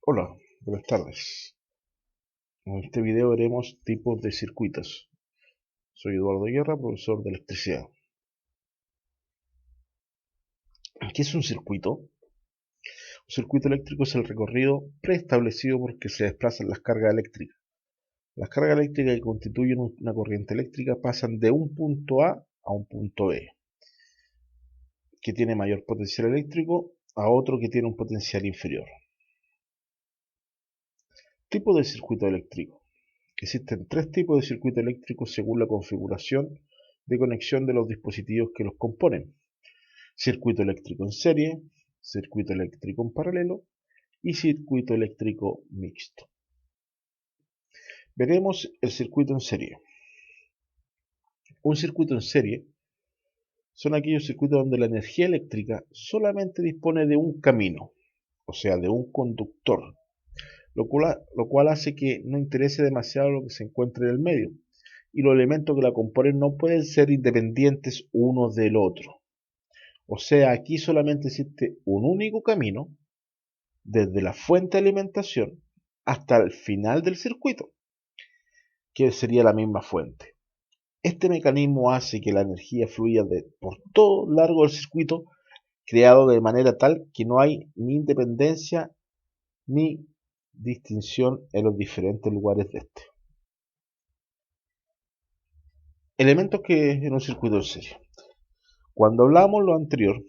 Hola, buenas tardes. En este video veremos tipos de circuitos. Soy Eduardo Guerra, profesor de electricidad. ¿Qué es un circuito? Un circuito eléctrico es el recorrido preestablecido por que se desplazan las cargas eléctricas. Las cargas eléctricas que constituyen una corriente eléctrica pasan de un punto A un punto B, que tiene mayor potencial eléctrico, a otro que tiene un potencial inferior. Tipo de circuito eléctrico. Existen tres tipos de circuito eléctrico según la configuración de conexión de los dispositivos que los componen: circuito eléctrico en serie, circuito eléctrico en paralelo y circuito eléctrico mixto. Veremos el circuito en serie. Un circuito en serie son aquellos circuitos donde la energía eléctrica solamente dispone de un camino, o sea, de un conductor, lo cual hace que no interese demasiado lo que se encuentre en el medio, y los elementos que la componen no pueden ser independientes unos del otro. O sea, aquí solamente existe un único camino desde la fuente de alimentación hasta el final del circuito, que sería la misma fuente. Este mecanismo hace que la energía fluya por todo largo del circuito, creado de manera tal que no hay ni independencia ni distinción en los diferentes lugares de este. Elementos que en un circuito en serie. Cuando hablamos lo anterior,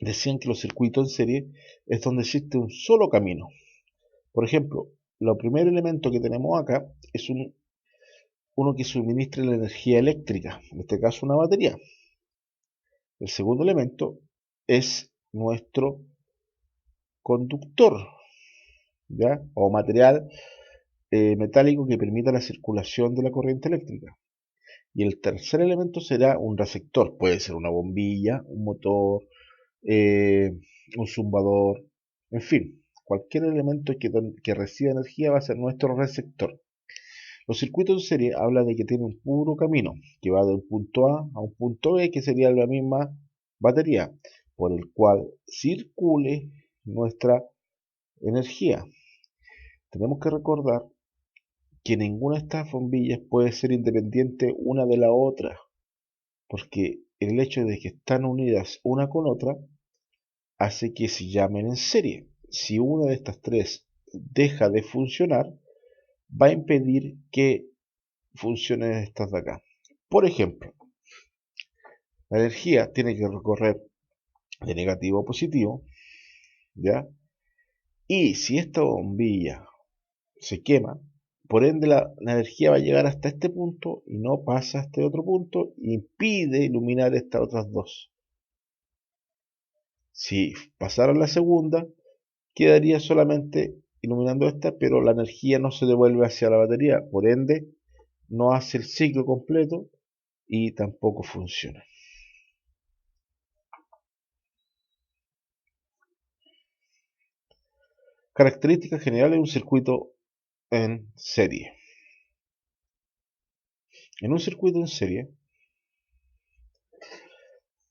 decían que los circuitos en serie es donde existe un solo camino. Por ejemplo, el primer elemento que tenemos acá es uno que suministra la energía eléctrica, en este caso una batería. El segundo elemento es nuestro conductor, ¿ya? O material metálico que permita la circulación de la corriente eléctrica. Y el tercer elemento será un receptor, puede ser una bombilla, un motor, eh, un zumbador, en fin, cualquier elemento que reciba energía va a ser nuestro receptor. Los circuitos en serie hablan de que tienen un puro camino, que va de un punto A un punto B, que sería la misma batería, por el cual circule nuestra energía. Tenemos que recordar que ninguna de estas bombillas puede ser independiente una de la otra, porque el hecho de que están unidas una con otra hace que se llamen en serie. Si una de estas tres deja de funcionar, va a impedir que funcionen estas de acá. Por ejemplo, la energía tiene que recorrer de negativo a positivo, ¿ya? Y si esta bombilla se quema, por ende la energía va a llegar hasta este punto y no pasa a este otro punto, y impide iluminar estas otras dos. Si pasara la segunda, quedaría solamente iluminando esta, pero la energía no se devuelve hacia la batería, por ende no hace el ciclo completo y tampoco funciona. Características generales de un circuito en serie. En un circuito en serie,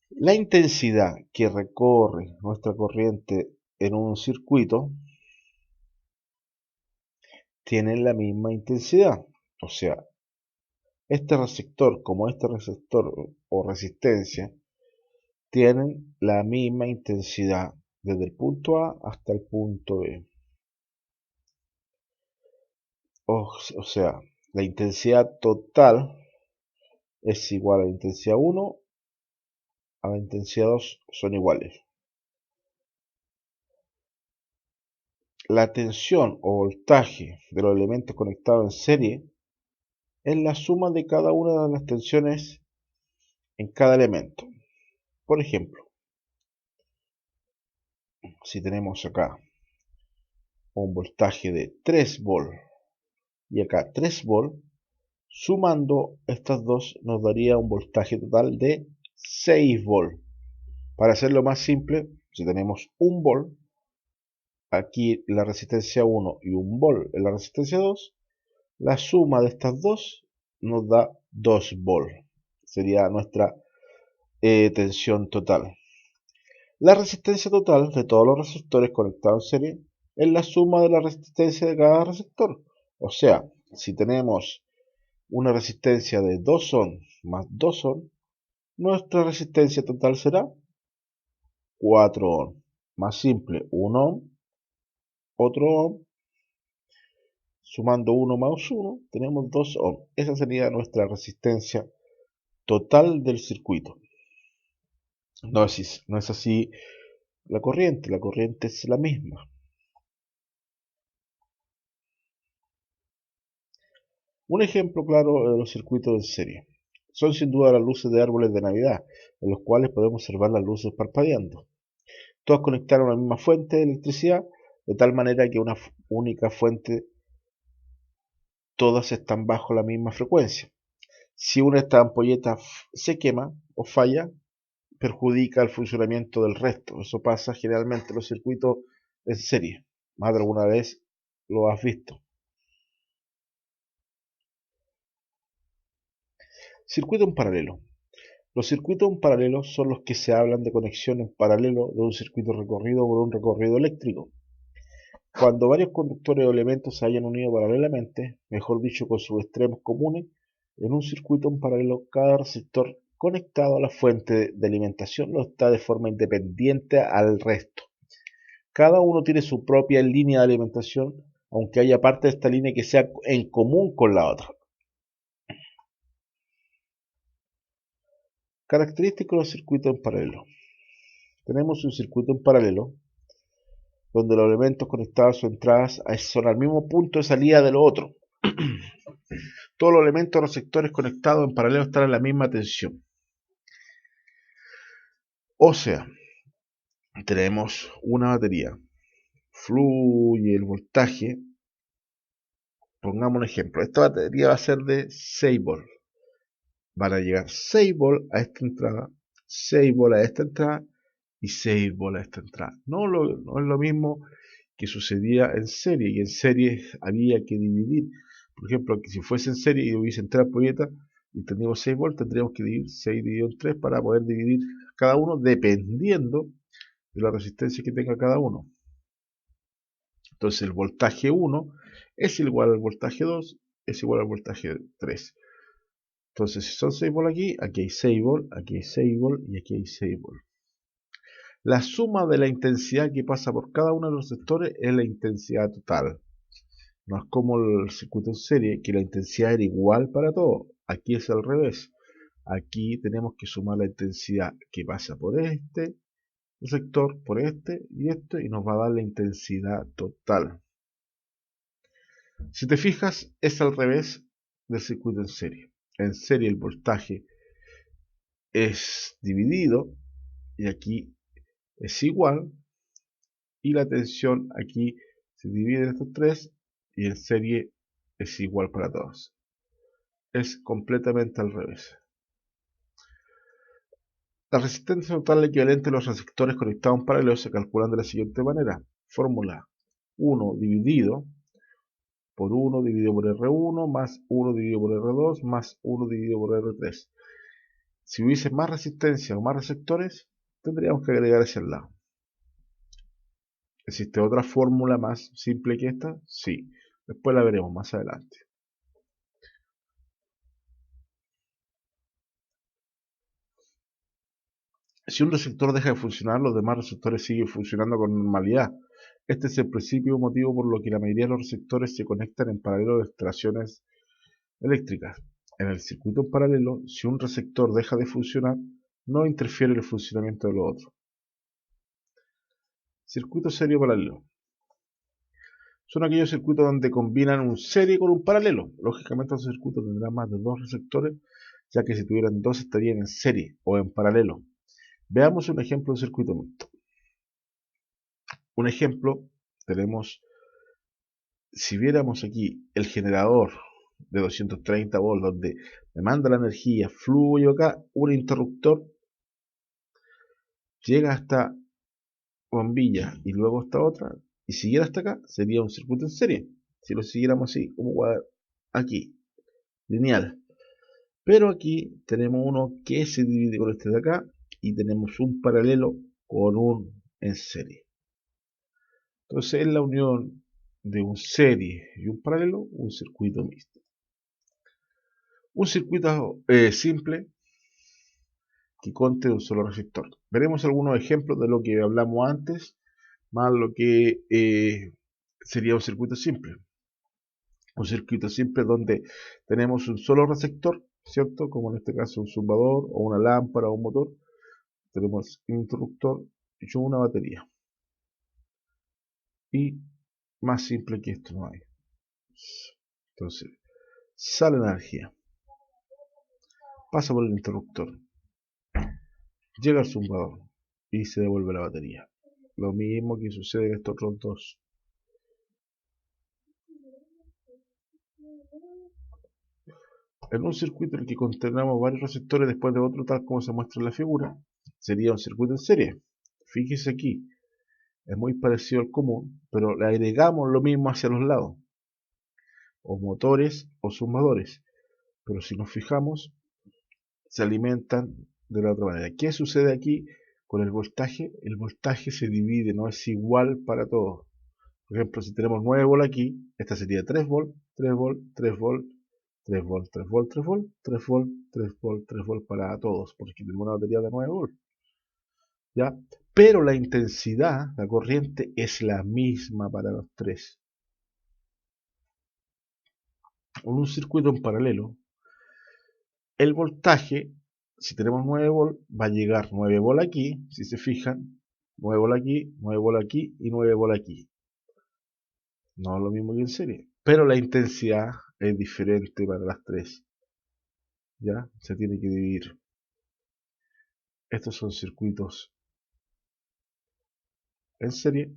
la intensidad que recorre nuestra corriente en un circuito tiene la misma intensidad. O sea, este receptor como este receptor o resistencia tienen la misma intensidad desde el punto A hasta el punto B. O sea, la intensidad total es igual a la intensidad 1 a la intensidad 2, son iguales. La tensión o voltaje de los elementos conectados en serie es la suma de cada una de las tensiones en cada elemento. Por ejemplo, si tenemos acá un voltaje de 3 volt y acá 3 volt, sumando estas dos nos daría un voltaje total de 6 volt. Para hacerlo más simple, si tenemos 1 volt aquí en la resistencia 1 y 1 volt en la resistencia 2, la suma de estas dos nos da 2 volt. Sería nuestra tensión total. La resistencia total de todos los resistores conectados en serie es la suma de la resistencia de cada receptor. O sea, si tenemos una resistencia de 2 ohm más 2 ohm, nuestra resistencia total será 4 ohm. Más simple, 1 ohm, otro ohm, sumando 1 más 1, tenemos 2 ohm. Esa sería nuestra resistencia total del circuito. No es así la corriente es la misma. Un ejemplo claro de los circuitos en serie. Son sin duda las luces de árboles de Navidad, en los cuales podemos observar las luces parpadeando. Todas conectaron a la misma fuente de electricidad, de tal manera que una única fuente, todas están bajo la misma frecuencia. Si una de estas ampolletas se quema o falla, perjudica el funcionamiento del resto. Eso pasa generalmente en los circuitos en serie. Más de alguna vez lo has visto. Circuito en paralelo. Los circuitos en paralelo son los que se hablan de conexión en paralelo de un circuito recorrido por un recorrido eléctrico. Cuando varios conductores o elementos se hayan unido paralelamente, mejor dicho con sus extremos comunes, en un circuito en paralelo cada receptor conectado a la fuente de alimentación no está de forma independiente al resto. Cada uno tiene su propia línea de alimentación, aunque haya parte de esta línea que sea en común con la otra. Características de los circuitos en paralelo. Tenemos un circuito en paralelo donde los elementos conectados a sus entradas son al mismo punto de salida de lo otro. Todos los elementos receptores conectados en paralelo están en la misma tensión. O sea, tenemos una batería, fluye el voltaje. Pongamos un ejemplo, esta batería va a ser de 6 volts. Van a llegar 6 volts a esta entrada, 6 volts a esta entrada y 6 volts a esta entrada. No es lo mismo que sucedía en serie, y en serie había que dividir. Por ejemplo, que si fuese en serie y hubiesen 3 ampolletas y teníamos 6 volts, tendríamos que dividir 6 dividido en 3 para poder dividir cada uno dependiendo de la resistencia que tenga cada uno. Entonces el voltaje 1 es igual al voltaje 2, es igual al voltaje 3. Entonces si son 6 volts aquí hay 6 volts, aquí hay 6 volts y aquí hay 6 volts. La suma de la intensidad que pasa por cada uno de los sectores es la intensidad total. No es como el circuito en serie, que la intensidad era igual para todos. Aquí es al revés. Aquí tenemos que sumar la intensidad que pasa por este sector, por este, y nos va a dar la intensidad total. Si te fijas, es al revés del circuito en serie. En serie el voltaje es dividido y aquí es igual, y la tensión aquí se divide en estos tres y en serie es igual para todos. Es completamente al revés. La resistencia total equivalente a los resistores conectados en paralelo se calculan de la siguiente manera. Fórmula 1 dividido por 1 dividido por R1 más 1 dividido por R2 más 1 dividido por R3. Si hubiese más resistencia o más receptores, tendríamos que agregar ese al lado. ¿Existe otra fórmula más simple que esta? Sí. Después la veremos más adelante. Si un receptor deja de funcionar, los demás receptores siguen funcionando con normalidad. Este es el principio motivo por lo que la mayoría de los receptores se conectan en paralelo de instalaciones eléctricas. En el circuito en paralelo, si un receptor deja de funcionar, no interfiere en el funcionamiento de los otros. Circuito serie paralelo. Son aquellos circuitos donde combinan un serie con un paralelo. Lógicamente, los circuitos tendrán más de 2 receptores, ya que si tuvieran 2 estarían en serie o en paralelo. Veamos un ejemplo de circuito mixto. Un ejemplo, tenemos, si viéramos aquí el generador de 230 volts, donde demanda la energía, fluye acá, un interruptor, llega hasta bombilla y luego hasta otra, y siguiera hasta acá, sería un circuito en serie. Si lo siguiéramos así, como aquí, lineal. Pero aquí tenemos uno que se divide con este de acá, y tenemos un paralelo con un en serie. Entonces es la unión de un serie y un paralelo, un circuito mixto. Un circuito simple que conste de un solo resistor. Veremos algunos ejemplos de lo que hablamos antes, más lo que sería un circuito simple. Un circuito simple donde tenemos un solo receptor, ¿cierto? Como en este caso un zumbador o una lámpara o un motor. Tenemos un interruptor y una batería. Y más simple que esto no hay. Entonces, sale energía, pasa por el interruptor, llega al zumbador y se devuelve la batería. Lo mismo que sucede en estos otros dos. En un circuito en el que contenemos varios receptores después de otro, tal como se muestra en la figura, sería un circuito en serie. Fíjese aquí, es muy parecido al común, pero le agregamos lo mismo hacia los lados, o motores o zumbadores. Pero si nos fijamos, se alimentan de la otra manera. ¿Qué sucede aquí con el voltaje? El voltaje se divide, no es igual para todos. Por ejemplo, si tenemos 9 volt aquí, esta sería 3 volt, 3 volt, 3 volt, 3 volt, 3 volt, 3 volt, 3 volt, 3 volt, 3 volt para todos, porque tenemos una batería de 9 volt. ¿Ya? Pero la intensidad, la corriente, es la misma para los tres. En un circuito en paralelo, el voltaje, si tenemos 9 volt, va a llegar 9 volt aquí, si se fijan, 9 volt aquí, 9 volt aquí y 9 volt aquí. No es lo mismo que en serie, pero la intensidad es diferente para las tres. ¿Ya? Se tiene que dividir. Estos son circuitos en serie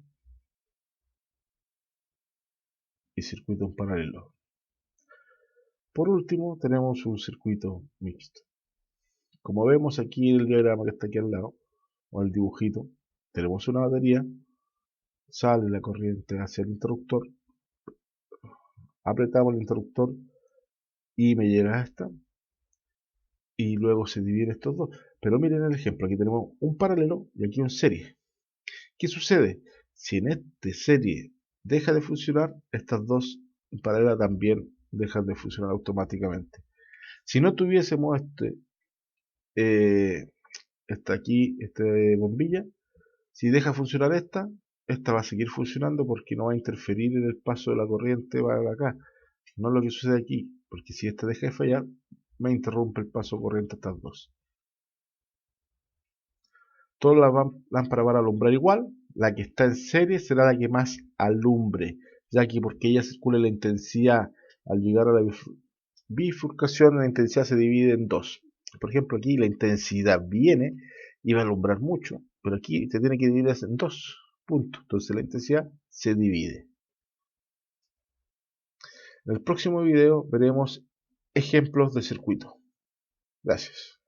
y circuito en paralelo. Por último, tenemos un circuito mixto. Como vemos aquí en el diagrama que está aquí al lado, o el dibujito, tenemos una batería, sale la corriente hacia el interruptor, apretamos el interruptor y me llega a esta, y luego se dividen estos dos. Pero miren el ejemplo, aquí tenemos un paralelo y aquí un serie. ¿Qué sucede? Si en este serie deja de funcionar, estas dos paralelas también dejan de funcionar automáticamente. Si no tuviésemos esta aquí, esta bombilla, si deja funcionar esta va a seguir funcionando porque no va a interferir en el paso de la corriente para acá. No es lo que sucede aquí, porque si esta deja de fallar, me interrumpe el paso corriente estas dos. Todas las lámparas van a alumbrar igual, la que está en serie será la que más alumbre, ya que porque ella circula la intensidad al llegar a la bifurcación, la intensidad se divide en dos. Por ejemplo, aquí la intensidad viene y va a alumbrar mucho, pero aquí se tiene que dividir en dos puntos, entonces la intensidad se divide. En el próximo video veremos ejemplos de circuito. Gracias.